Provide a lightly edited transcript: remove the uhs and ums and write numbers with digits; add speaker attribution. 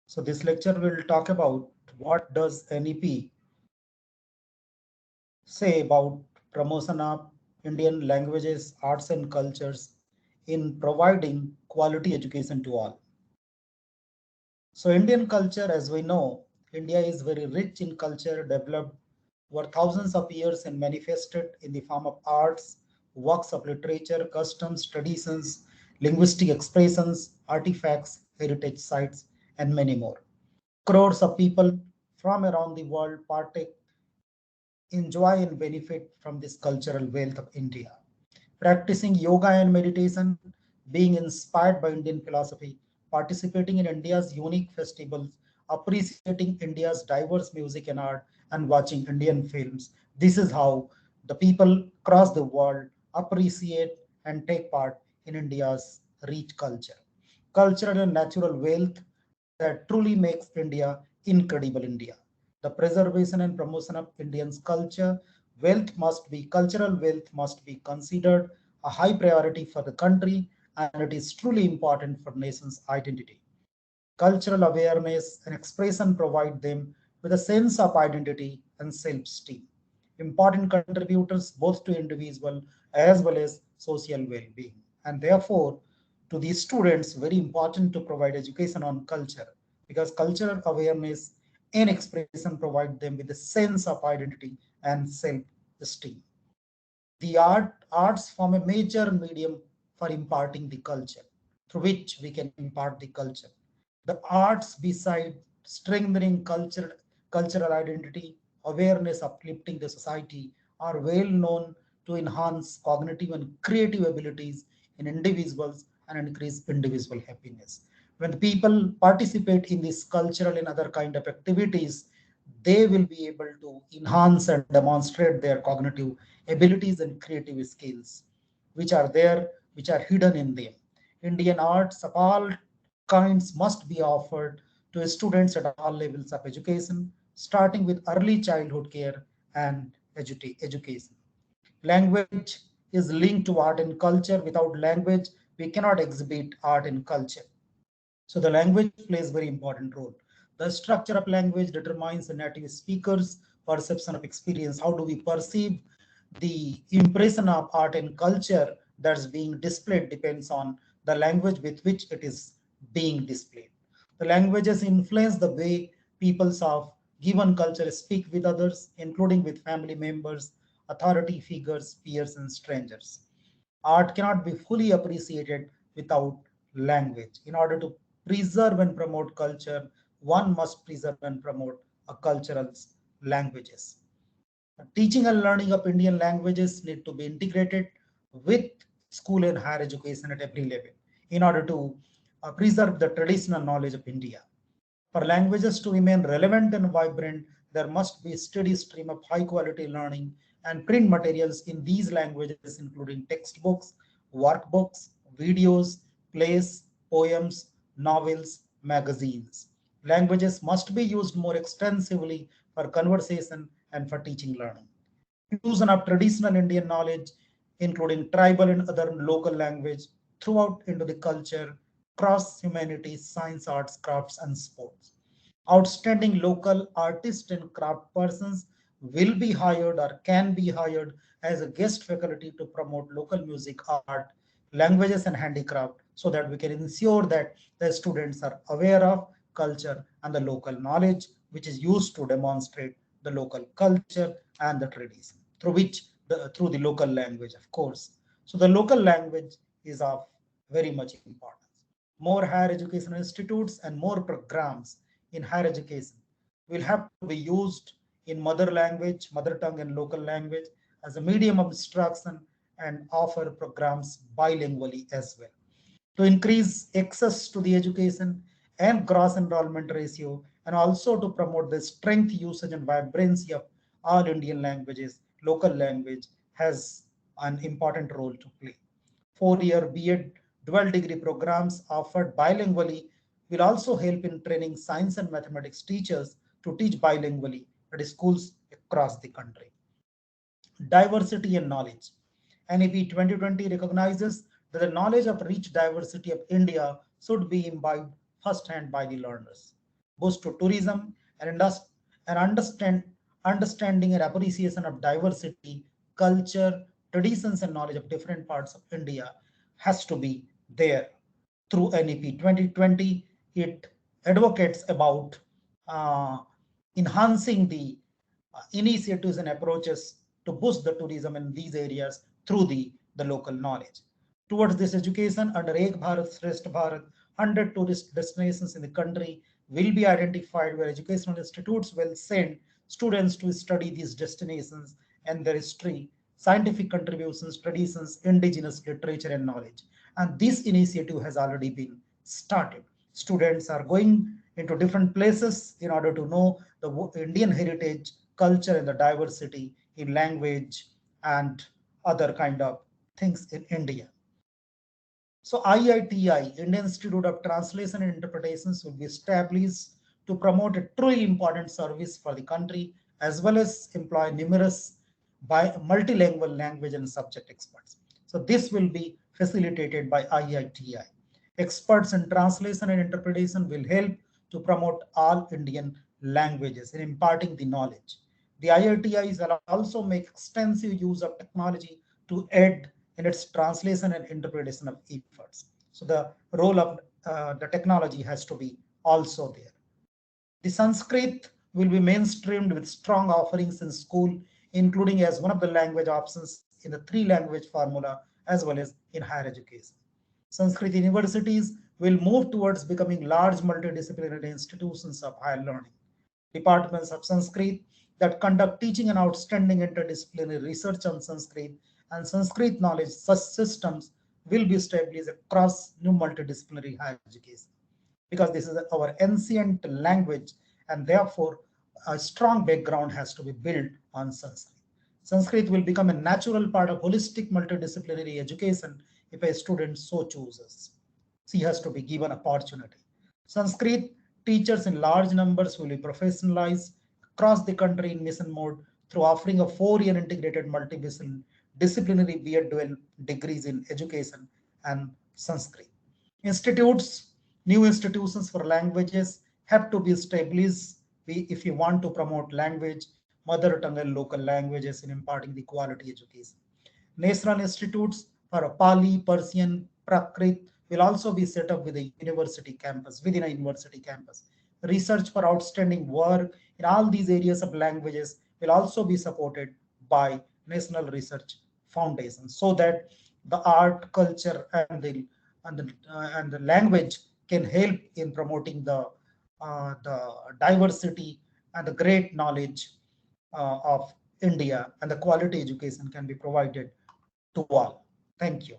Speaker 1: So this lecture will talk about what does NEP say about promotion of Indian languages, arts and cultures in providing quality education to all. So Indian culture, as we know, India is very rich in culture developed over thousands of years and manifested in the form of arts, works of literature, customs, traditions, linguistic expressions, artifacts, heritage sites, and many more. Crores of people from around the world partake, enjoy, and benefit from this cultural wealth of India. Practicing yoga and meditation, being inspired by Indian philosophy, participating in India's unique festivals, appreciating India's diverse music and art, and watching Indian films. This is how the people across the world appreciate and take part in India's rich culture. Cultural and natural wealth that truly makes India incredible India. The preservation and promotion of Indians' cultural wealth must be considered a high priority for the country, and it is truly important for nation's identity. Cultural awareness and expression provide them with a sense of identity and self-esteem, important contributors both to individual as well as social well-being. And therefore, to these students, very important to provide education on culture, because cultural awareness and expression provide them with a sense of identity and self-esteem. The arts form a major medium for imparting the culture, through which we can impart the culture. The arts, beside strengthening cultural identity, awareness, uplifting the society, are well known to enhance cognitive and creative abilities in individuals and increase individual happiness. When people participate in this cultural and other kind of activities, they will be able to enhance and demonstrate their cognitive abilities and creative skills, which are there, which are hidden in them. Indian arts of all kinds must be offered to students at all levels of education, starting with early childhood care and education. Language is linked to art and culture. Without language, we cannot exhibit art and culture. So the language plays very important role. The structure of language determines the native speaker's perception of experience. How do we perceive the impression of art and culture that's being displayed depends on the language with which it is being displayed. The languages influence the way peoples of given culture speak with others, including with family members, authority figures, peers, and strangers. Art cannot be fully appreciated without language. In order to preserve and promote culture, one must preserve and promote a cultural languages. Teaching and learning of Indian languages need to be integrated with school and higher education at every level in order to preserve the traditional knowledge of India. For languages to remain relevant and vibrant, there must be a steady stream of high quality learning and print materials in these languages, including textbooks, workbooks, videos, plays, poems, novels, magazines. Languages must be used more extensively for conversation and for teaching learning. Inclusion of traditional Indian knowledge, including tribal and other local language, throughout into the culture, cross humanities, science, arts, crafts, and sports. Outstanding local artists and craft persons will be hired or can be hired as a guest faculty to promote local music, art, languages, and handicraft, so that we can ensure that the students are aware of culture and the local knowledge which is used to demonstrate the local culture and the tradition through the local language, of course. So the local language is of very much importance. More higher education institutes and more programs in higher education will have to be used in mother language, mother tongue, and local language as a medium of instruction, and offer programs bilingually as well. To increase access to the education and gross enrollment ratio, and also to promote the strength, usage, and vibrancy of all Indian languages, local language has an important role to play. 4-year B.Ed dual degree programs offered bilingually will also help in training science and mathematics teachers to teach bilingually at schools across the country. Diversity and knowledge. NEP 2020 recognizes that the knowledge of rich diversity of India should be imbibed firsthand by the learners. boost to tourism and understanding and appreciation of diversity, culture, traditions, and knowledge of different parts of India has to be there. Through NEP 2020, it advocates about uh, enhancing the initiatives and approaches to boost the tourism in these areas through the local knowledge. Towards this education, under Ek Bharat, Shrestha Bharat, 100 tourist destinations in the country will be identified where educational institutes will send students to study these destinations and their history, scientific contributions, traditions, indigenous literature, and knowledge. And this initiative has already been started. Students are going into different places in order to know the Indian heritage, culture, and the diversity in language and other kind of things in India. So IITI, Indian Institute of Translation and Interpretations, will be established to promote a truly important service for the country as well as employ numerous multilingual language and subject experts. So this will be facilitated by IITI. Experts in translation and interpretation will help to promote all Indian languages in imparting the knowledge. The IITIs will also make extensive use of technology to aid in its translation and interpretation of efforts. So the role of the technology has to be also there. The Sanskrit will be mainstreamed with strong offerings in school, including as one of the language options in the three language formula as well as in higher education. Sanskrit universities will move towards becoming large multidisciplinary institutions of higher learning. Departments of Sanskrit that conduct teaching and outstanding interdisciplinary research on Sanskrit and Sanskrit knowledge such systems will be established across new multidisciplinary higher education because this is our ancient language and therefore a strong background has to be built on Sanskrit. Sanskrit will become a natural part of holistic multidisciplinary education if a student so chooses. She has to be given opportunity. Sanskrit teachers in large numbers will be professionalized across the country in mission mode through offering a 4-year integrated multidisciplinary B.Ed dual degrees in education and Sanskrit. Institutes, new institutions for languages have to be established if you want to promote language, mother tongue, and local languages in imparting the quality education. National institutes for Pali, Persian, Prakrit will also be set up with a university campus, within a university campus. Research for outstanding work in all these areas of languages will also be supported by National Research Foundation so that the art, culture, and the language can help in promoting the diversity and the great knowledge of India, and the quality education can be provided to all. Thank you.